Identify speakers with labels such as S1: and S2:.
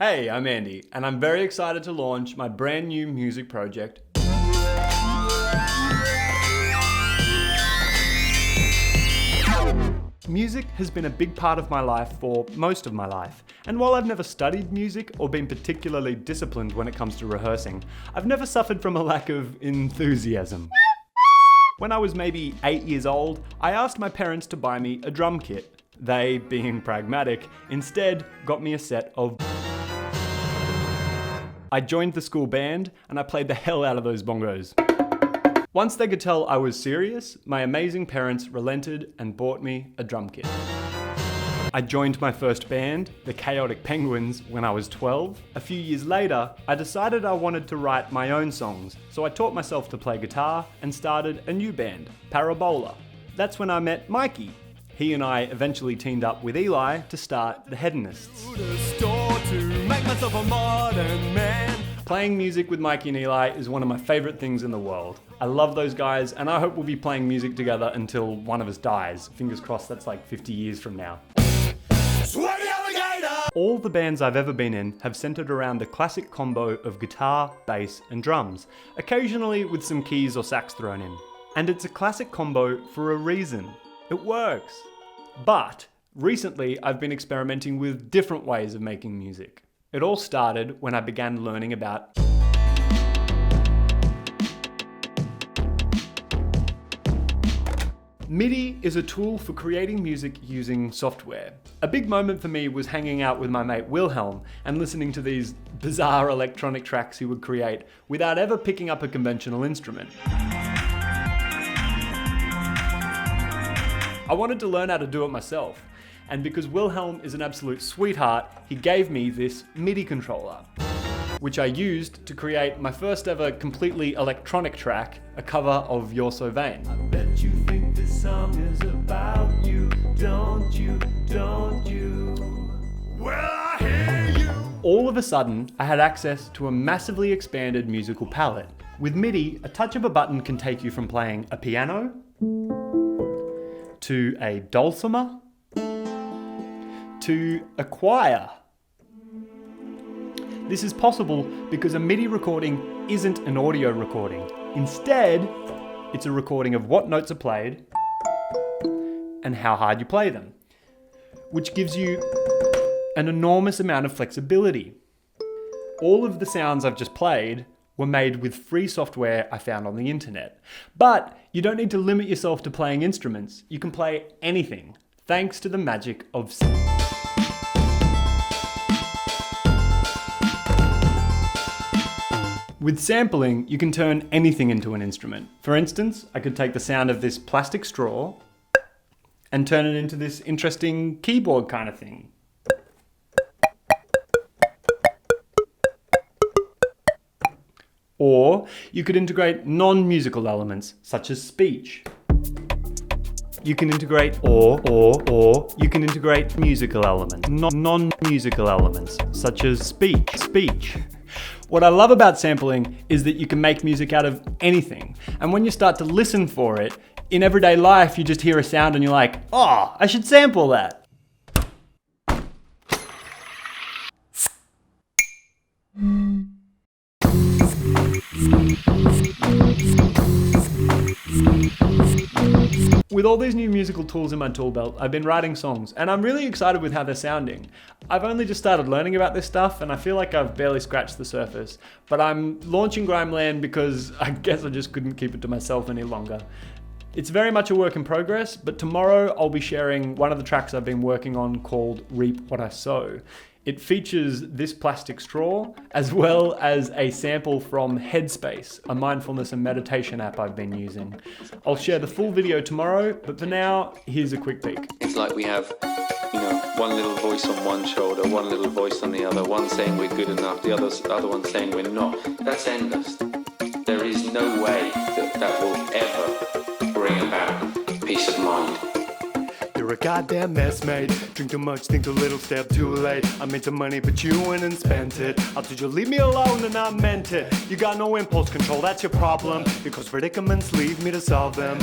S1: Hey, I'm Andy, and I'm very excited to launch my brand new music project. Music has been a big part of my life for most of my life, and while I've never studied music or been particularly disciplined when it comes to rehearsing, I've never suffered from a lack of enthusiasm. When I was maybe 8 years old, I asked my parents to buy me a drum kit. They, being pragmatic, instead got me a set of... I joined the school band and I played the hell out of those bongos. Once they could tell I was serious, my amazing parents relented and bought me a drum kit. I joined my first band, the Chaotic Penguins, when I was 12. A few years later, I decided I wanted to write my own songs, so I taught myself to play guitar and started a new band, Parabola. That's when I met Mikey. He and I eventually teamed up with Eli to start the Hedonists. Playing music with Mikey and Eli is one of my favourite things in the world. I love those guys, and I hope we'll be playing music together until one of us dies. Fingers crossed that's like 50 years from now. All the bands I've ever been in have centred around the classic combo of guitar, bass and drums, occasionally with some keys or sax thrown in. And it's a classic combo for a reason. It works. But recently I've been experimenting with different ways of making music. It all started when I began learning about MIDI is a tool for creating music using software. A big moment for me was hanging out with my mate Wilhelm and listening to these bizarre electronic tracks he would create without ever picking up a conventional instrument. I wanted to learn how to do it myself, and because Wilhelm is an absolute sweetheart, he gave me this MIDI controller, which I used to create my first ever completely electronic track, a cover of You're So Vain. I bet you think this song is about you, don't you, don't you? Well, I hear you. All of a sudden, I had access to a massively expanded musical palette. With MIDI, a touch of a button can take you from playing a piano, to a dulcimer, to a choir. This is possible because a MIDI recording isn't an audio recording. Instead, it's a recording of what notes are played and how hard you play them, which gives you an enormous amount of flexibility. All of the sounds I've just played were made with free software I found on the internet. But you don't need to limit yourself to playing instruments. You can play anything, thanks to the magic of With sampling, you can turn anything into an instrument. For instance, I could take the sound of this plastic straw and turn it into this interesting keyboard kind of thing. Or you could integrate non-musical elements, such as speech. You can integrate or you can integrate musical elements, non-musical elements, such as speech. What I love about sampling is that you can make music out of anything. And when you start to listen for it, in everyday life you just hear a sound and you're like, oh, I should sample that. With all these new musical tools in my tool belt, I've been writing songs, and I'm really excited with how they're sounding. I've only just started learning about this stuff, and I feel like I've barely scratched the surface. But I'm launching Grimeland because I guess I just couldn't keep it to myself any longer. It's very much a work in progress, but tomorrow I'll be sharing one of the tracks I've been working on called Reap What I Sow. It features this plastic straw, as well as a sample from Headspace, a mindfulness and meditation app I've been using. I'll share the full video tomorrow, but for now, here's a quick peek.
S2: It's like we have, one little voice on one shoulder, one little voice on the other, one saying we're good enough, the other one saying we're not. That's endless. There is no way that will ever bring about peace of mind.
S1: You're a goddamn mess, mate. Drink too much, think too little, step too late. I made some money, but you went and spent it. I told you leave me alone and I meant it. You got no impulse control, that's your problem. Because predicaments leave me to solve them.